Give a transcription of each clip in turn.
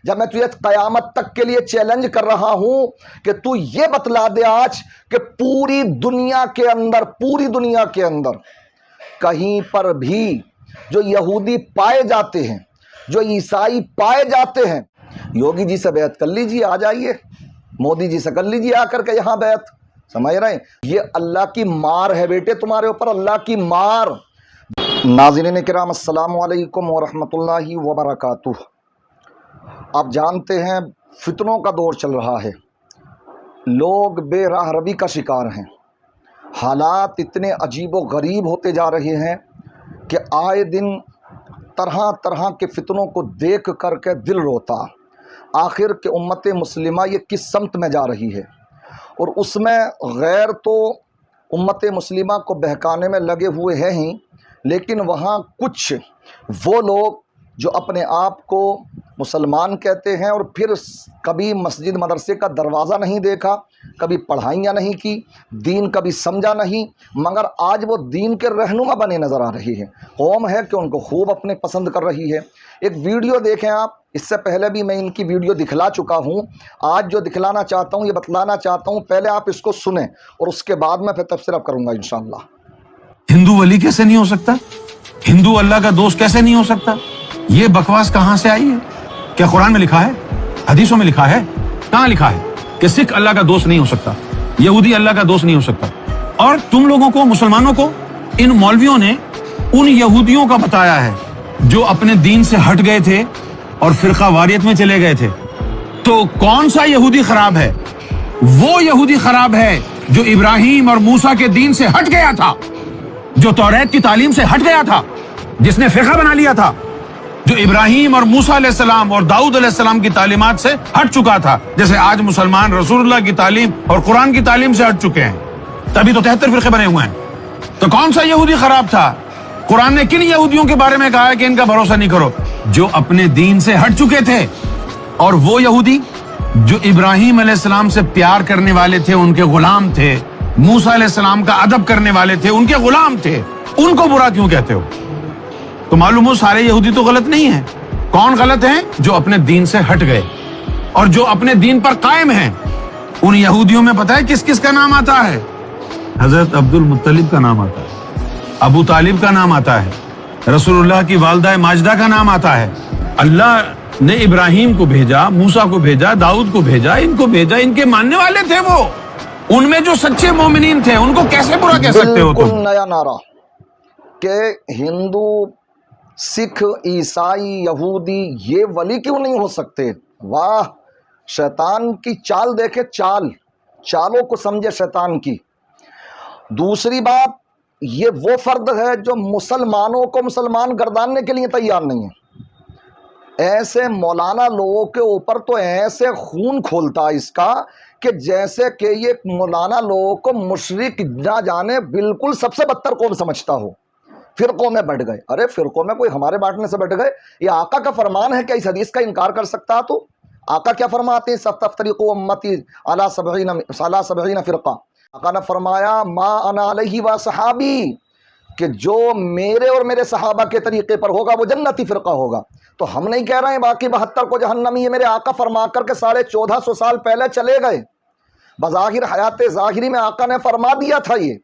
جب میں تجھے قیامت تک کے لیے چیلنج کر رہا ہوں کہ تو یہ بتلا دے آج کہ پوری دنیا کے اندر کہیں پر بھی جو یہودی پائے جاتے ہیں، جو عیسائی پائے جاتے ہیں، یوگی جی سے بیعت کر لیجیے، آ جائیے، مودی جی سے کر لیجیے آ کر کے یہاں بیعت، سمجھ رہے ہیں؟ یہ اللہ کی مار ہے بیٹے، تمہارے اوپر اللہ کی مار۔ ناظرین کرام، السلام علیکم ورحمۃ اللہ وبرکاتہ۔ آپ جانتے ہیں فتنوں کا دور چل رہا ہے، لوگ بے راہ روی کا شکار ہیں، حالات اتنے عجیب و غریب ہوتے جا رہے ہیں کہ آئے دن طرح طرح کے فتنوں کو دیکھ کر کے دل روتا، آخر کہ امت مسلمہ یہ کس سمت میں جا رہی ہے۔ اور اس میں غیر تو امت مسلمہ کو بہکانے میں لگے ہوئے ہیں ہی، لیکن وہاں کچھ وہ لوگ جو اپنے آپ کو مسلمان کہتے ہیں اور پھر کبھی مسجد مدرسے کا دروازہ نہیں دیکھا، کبھی پڑھائیاں نہیں کی، دین کبھی سمجھا نہیں، مگر آج وہ دین کے رہنما بنے نظر آ رہے ہیں۔ قوم ہے کہ ان کو خوب اپنے پسند کر رہی ہے۔ ایک ویڈیو دیکھیں آپ، اس سے پہلے بھی میں ان کی ویڈیو دکھلا چکا ہوں، آج جو دکھلانا چاہتا ہوں، یہ بتلانا چاہتا ہوں، پہلے آپ اس کو سنیں اور اس کے بعد میں پھر تفسیر کروں گا انشاءاللہ۔ ہندو ولی کیسے نہیں ہو سکتا؟ ہندو اللہ کا دوست کیسے نہیں ہو سکتا؟ یہ بکواس کہاں سے آئی ہے؟ کیا قرآن میں لکھا ہے؟ حدیثوں میں لکھا ہے؟ کہاں لکھا ہے کہ سکھ اللہ کا دوست نہیں ہو سکتا، یہودی اللہ کا دوست نہیں ہو سکتا؟ اور تم لوگوں کو، مسلمانوں کو، ان مولویوں نے ان یہودیوں کا بتایا ہے جو اپنے دین سے ہٹ گئے تھے اور فرقہ واریت میں چلے گئے تھے۔ تو کون سا یہودی خراب ہے؟ وہ یہودی خراب ہے جو ابراہیم اور موسیٰ کے دین سے ہٹ گیا تھا، جو توریت کی تعلیم سے ہٹ گیا تھا، جس نے فرقہ بنا لیا تھا، جو ابراہیم اور موسیٰ علیہ السلام اور داؤد علیہ السلام کی تعلیمات سے ہٹ چکا تھا، جیسے آج مسلمان رسول اللہ کی تعلیم اور قرآن کی تعلیم سے ہٹ چکے ہیں، تبھی تو 73 فرقے بنے ہوئے ہیں۔ تو کون سا یہودی خراب تھا؟ قرآن نے کن یہودیوں کے بارے میں کہا ہے کہ ان کا بھروسہ نہیں کرو؟ جو اپنے دین سے ہٹ چکے تھے۔ اور وہ یہودی جو ابراہیم علیہ السلام سے پیار کرنے والے تھے، ان کے غلام تھے، موسیٰ علیہ السلام کا ادب کرنے والے تھے، ان کے غلام تھے، ان کو برا کیوں کہتے ہو؟ تو معلوم ہو سارے یہودی تو غلط نہیں ہیں۔ کون غلط ہیں؟ جو اپنے دین سے ہٹ گئے اور جو اپنے دین پر قائم ہیں۔ ان یہودیوں میں پتہ ہے کس کس کا نام آتا ہے؟ حضرت عبد المطلب کا نام آتا ہے، ابو طالب کا نام آتا ہے، رسول اللہ کی والدہ ماجدہ کا نام آتا ہے۔ اللہ نے ابراہیم کو بھیجا، موسیٰ کو بھیجا، داؤد کو بھیجا، ان کو بھیجا، ان کے ماننے والے تھے وہ، ان میں جو سچے مومنین تھے، ان کو کیسے برا کہہ سکتے ہو تم؟ بالکل نیا نعرہ کہ ہندو، سکھ، عیسائی، یہودی یہ ولی کیوں نہیں ہو سکتے؟ واہ، شیطان کی چال دیکھے، چالوں کو سمجھے شیطان کی۔ دوسری بات، یہ وہ فرد ہے جو مسلمانوں کو مسلمان گرداننے کے لیے تیار نہیں ہے۔ ایسے مولانا لوگوں کے اوپر تو ایسے خون کھولتا اس کا کہ جیسے کہ یہ مولانا لوگوں کو مشرک نہ جانے بالکل سب سے بدتر قوم سمجھتا ہو۔ فرقوں میں بٹ گئے، ارے فرقوں میں کوئی ہمارے بانٹنے سے بٹ گئے؟ یہ آقا کا فرمان ہے، کیا اس حدیث کا انکار کر سکتا تو؟ آقا کیا فرماتے ہیں؟ ستفترق امتی علی 70 فرقہ۔ آقا نے فرمایا ما انا علیہ و صحابی، کہ جو میرے اور میرے صحابہ کے طریقے پر ہوگا وہ جنتی فرقہ ہوگا۔ تو ہم نہیں کہہ رہے ہیں باقی 72 کو جہنمی، یہ میرے آقا فرما کر کے 1450 سال پہلے چلے گئے، بظاہر حیات ظاہری میں آقا نے فرما دیا تھا یہ۔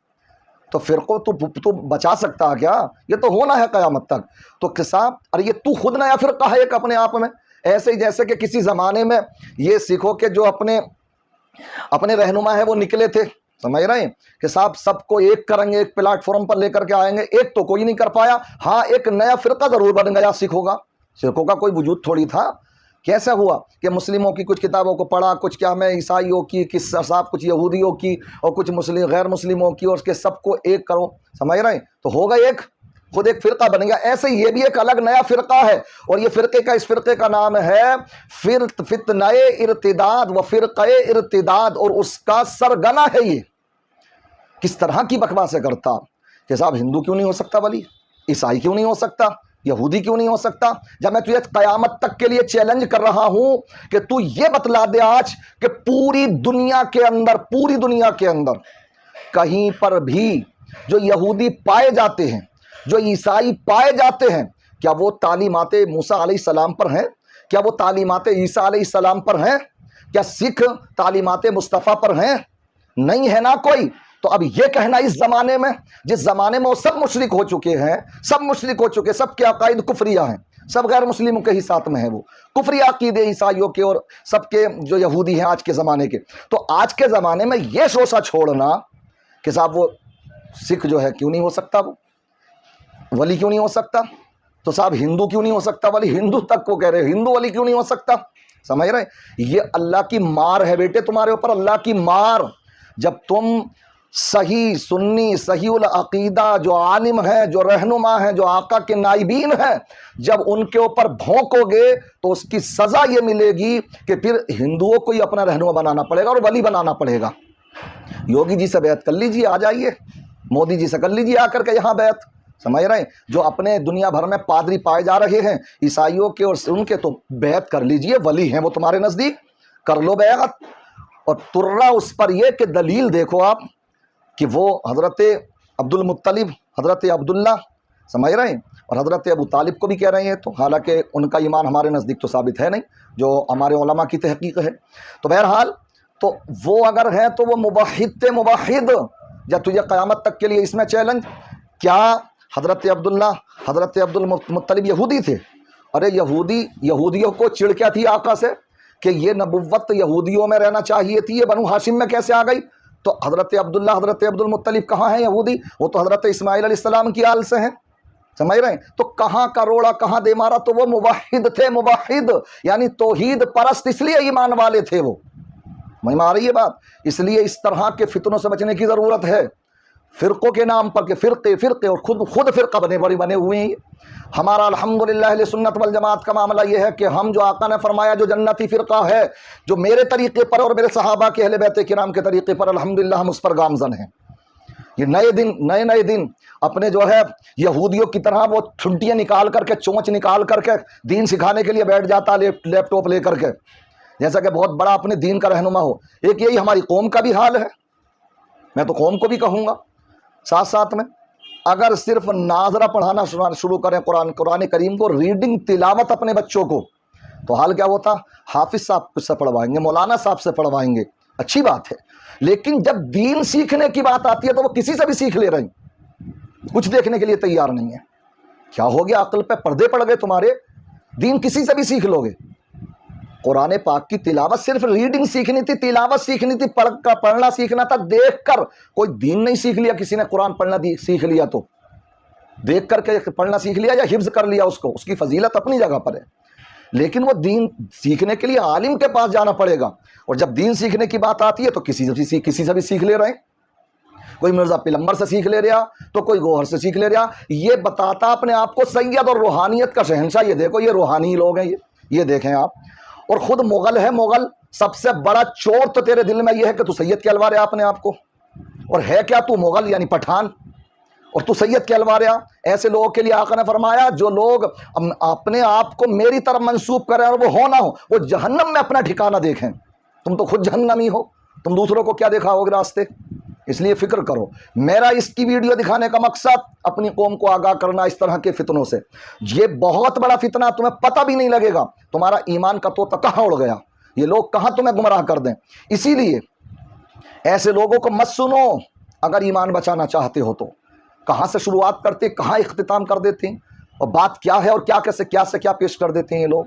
تو فرقوں تو بچا سکتا ہے کیا؟ یہ تو ہونا ہے قیامت تک۔ تو کساب، ارے یہ تو خود نیا فرقہ ہے ایک اپنے آپ میں، ایسے ہی جیسے کہ کسی زمانے میں یہ سکھوں کے جو اپنے رہنما ہے وہ نکلے تھے، سمجھ رہے ہیں کہ صاحب سب کو ایک کریں گے، ایک پلیٹ فارم پر لے کر کے آئیں گے، ایک تو کوئی نہیں کر پایا۔ ہاں ایک نیا فرقہ ضرور بن گیا سکھوں کا کوئی وجود تھوڑی تھا۔ کیسے ہوا کہ مسلموں کی کچھ کتابوں کو پڑھا، کچھ کیا میں عیسائیوں کی، کچھ یہودیوں کی اور کچھ مسلم غیر مسلموں کی، اور اس کے سب کو ایک کرو، سمجھ رہے ہیں؟ تو ہوگا ایک، خود ایک فرقہ بن گیا۔ ایسے یہ بھی ایک الگ نیا فرقہ ہے، اور یہ اس فرقے کا نام ہے فتنہ ارتداد و فرقہ ارتداد، اور اس کا سرگنا ہے یہ۔ کس طرح کی بکواسیں کرتا کہ صاحب ہندو کیوں نہیں ہو سکتا ولی، عیسائی کیوں نہیں ہو سکتا، یہودی کیوں نہیں ہو سکتا؟ جب میں تجھے قیامت تک کے لیے چیلنج کر رہا ہوں کہ تو یہ بتلا دے آج کہ پوری دنیا کے اندر کہیں پر بھی جو یہودی پائے جاتے ہیں، جو عیسائی پائے جاتے ہیں، کیا وہ تعلیمات موسیٰ علیہ السلام پر ہیں؟ کیا وہ تعلیمات عیسیٰ علیہ السلام پر ہیں؟ کیا سکھ تعلیمات مصطفیٰ پر ہیں؟ نہیں ہے نا کوئی. تو اب یہ کہنا اس زمانے میں، جس زمانے میں وہ سب مشرک ہو چکے ہیں، سب کے عقائد کفریہ ہیں، سب غیر مسلموں کے ہی ساتھ میں ہیں، وہ کفری عقیدے عیسائیوں کے اور سب کے جو یہودی ہیں آج کے زمانے کے. تو آج کے زمانے میں یہ شوشہ چھوڑنا کہ صاحب وہ سکھ جو ہے کیوں نہیں ہو سکتا، وہ ولی کیوں نہیں ہو سکتا، تو صاحب ہندو کیوں نہیں ہو سکتا ولی، ہندو تک کو کہہ رہے ہندو ولی کیوں نہیں ہو سکتا. سمجھ رہے ہیں؟ یہ اللہ کی مار ہے بیٹے تمہارے اوپر، اللہ کی مار. جب تم صحیح سنی صحیح العقیدہ جو عالم ہے، جو رہنما ہے، جو آقا کے نائبین ہیں، جب ان کے اوپر بھونکو گے تو اس کی سزا یہ ملے گی کہ پھر ہندوؤں کو ہی اپنا رہنما بنانا پڑے گا اور ولی بنانا پڑے گا. یوگی جی سے بیعت کر لیجیے، آ جائیے، مودی جی سے کر لیجیے آ کر کے یہاں بیعت. سمجھ رہے ہیں؟ جو اپنے دنیا بھر میں پادری پائے جا رہے ہیں عیسائیوں کے اور ان کے، تو بیعت کر لیجیے، ولی ہیں وہ تمہارے نزدیک، کر لو بیعت. اور ترا اس پر یہ کہ دلیل دیکھو آپ کہ وہ حضرت عبد المطلب، حضرت عبداللہ، سمجھ رہے ہیں، اور حضرت ابو طالب کو بھی کہہ رہے ہیں، تو حالانکہ ان کا ایمان ہمارے نزدیک تو ثابت ہے نہیں، جو ہمارے علماء کی تحقیق ہے. تو بہرحال تو وہ اگر ہیں تو وہ موحد تھے، موحد. جب تجھے قیامت تک کے لیے اس میں چیلنج، کیا حضرت عبداللہ حضرت عبد المطلب یہودی تھے؟ ارے یہودیوں کو چڑ کیا تھی آقا سے کہ یہ نبوت یہودیوں میں رہنا چاہیے تھی، یہ بنو ہاشم میں کیسے آ گئی؟ تو حضرت عبداللہ حضرت عبد المطلب کہاں ہیں یہودی؟ وہ تو حضرت اسماعیل علیہ السلام کی آل سے ہیں. سمجھ رہے ہیں؟ تو کہاں کا روڑا کہاں دے مارا. تو وہ موحد تھے، موحد یعنی توحید پرست، اس لیے ایمان والے تھے وہ. میں آ رہی ہے بات؟ اس لیے اس طرح کے فتنوں سے بچنے کی ضرورت ہے. فرقوں کے نام پر کہ فرقے اور خود فرقہ بنے ہوئے ہیں. ہمارا الحمدللہ اہل سنت والجماعت کا معاملہ یہ ہے کہ ہم جو آقا نے فرمایا جو جنتی فرقہ ہے، جو میرے طریقے پر اور میرے صحابہ کے اہل بیت کرام کے طریقے پر، الحمدللہ ہم اس پر گامزن ہیں. یہ نئے دن اپنے جو ہے یہودیوں کی طرح وہ ٹھنٹیاں نکال کر کے، چونچ نکال کر کے دین سکھانے کے لیے بیٹھ جاتا لیپ ٹاپ لے کر کے، جیسا کہ بہت بڑا اپنے دین کا رہنما ہو. ایک یہی ہماری قوم کا بھی حال ہے. میں تو قوم کو بھی کہوں گا ساتھ میں، اگر صرف ناظرہ پڑھانا شروع کریں قرآن کریم کو، ریڈنگ تلاوت اپنے بچوں کو، تو حال کیا ہوتا؟ حافظ صاحب سے پڑھوائیں گے، مولانا صاحب سے پڑھوائیں گے، اچھی بات ہے. لیکن جب دین سیکھنے کی بات آتی ہے تو وہ کسی سے بھی سیکھ لے رہے ہیں، کچھ دیکھنے کے لیے تیار نہیں ہے. کیا ہو گیا؟ عقل پہ پردے پڑ گئے تمہارے. دین کسی سے بھی سیکھ لو گے. قرآن پاک کی تلاوت صرف ریڈنگ سیکھنی تھی، تلاوت سیکھنی تھی، پڑھنا سیکھنا تھا دیکھ کر. کوئی دین نہیں سیکھ لیا کسی نے، قرآن پڑھنا سیکھ لیا تو دیکھ کر کے پڑھنا سیکھ لیا یا حفظ کر لیا، اس کی فضیلت اپنی جگہ پر ہے. لیکن وہ دین سیکھنے کے لیے عالم کے پاس جانا پڑے گا. اور جب دین سیکھنے کی بات آتی ہے تو کسی سے بھی سیکھ لے رہے ہیں. کوئی مرزا پیلمبر سے سیکھ لے رہا، تو کوئی گوہر سے سیکھ لے رہا. یہ بتاتا اپنے آپ کو سید اور روحانیت کا شہنشاہ. یہ دیکھو یہ روحانی لوگ ہیں، یہ دیکھیں آپ. اور خود مغل ہے. مغل سب سے بڑا چور تو تیرے دل میں یہ ہے کہ تو سید کہلوا رہا اپنے آپ کو. اور ہے کیا تو مغل یعنی پٹھان، اور تو سید کہلوا رہا. ایسے لوگوں کے لیے آقا نے فرمایا جو لوگ اپنے آپ کو میری طرف منسوب کریں اور وہ ہو نہ ہو، وہ جہنم میں اپنا ٹھکانہ دیکھیں. تم تو خود جہنمی ہو، تم دوسروں کو کیا دکھاؤ گے راستے؟ اس لیے فکر کرو. میرا اس کی ویڈیو دکھانے کا مقصد اپنی قوم کو آگاہ کرنا اس طرح کے فتنوں سے. یہ بہت بڑا فتنہ، تمہیں پتہ بھی نہیں لگے گا تمہارا ایمان کا طوطا کہاں اڑ گیا، یہ لوگ کہاں تمہیں گمراہ کر دیں. اسی لیے ایسے لوگوں کو مت سنو. اگر ایمان بچانا چاہتے ہو تو کہاں سے شروعات کرتے، کہاں اختتام کر دیتے ہیں، اور بات کیا ہے اور کیا سے کیا پیش کر دیتے ہیں یہ لوگ.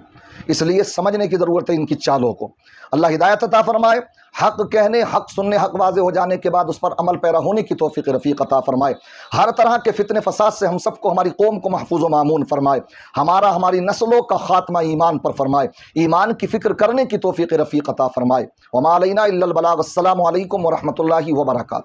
اس لیے سمجھنے کی ضرورت ہے ان کی چالوں کو. اللہ ہدایت عطا فرمائے. حق کہنے، حق سننے، حق واضح ہو جانے کے بعد اس پر عمل پیرا ہونے کی توفیق رفیق عطا فرمائے. ہر طرح کے فتنے فساد سے ہم سب کو، ہماری قوم کو محفوظ و مامون فرمائے. ہماری نسلوں کا خاتمہ ایمان پر فرمائے. ایمان کی فکر کرنے کی توفیق رفیق عطا فرمائے. وما علینا الا البلاغ. السلام علیکم ورحمۃ اللہ وبرکاتہ.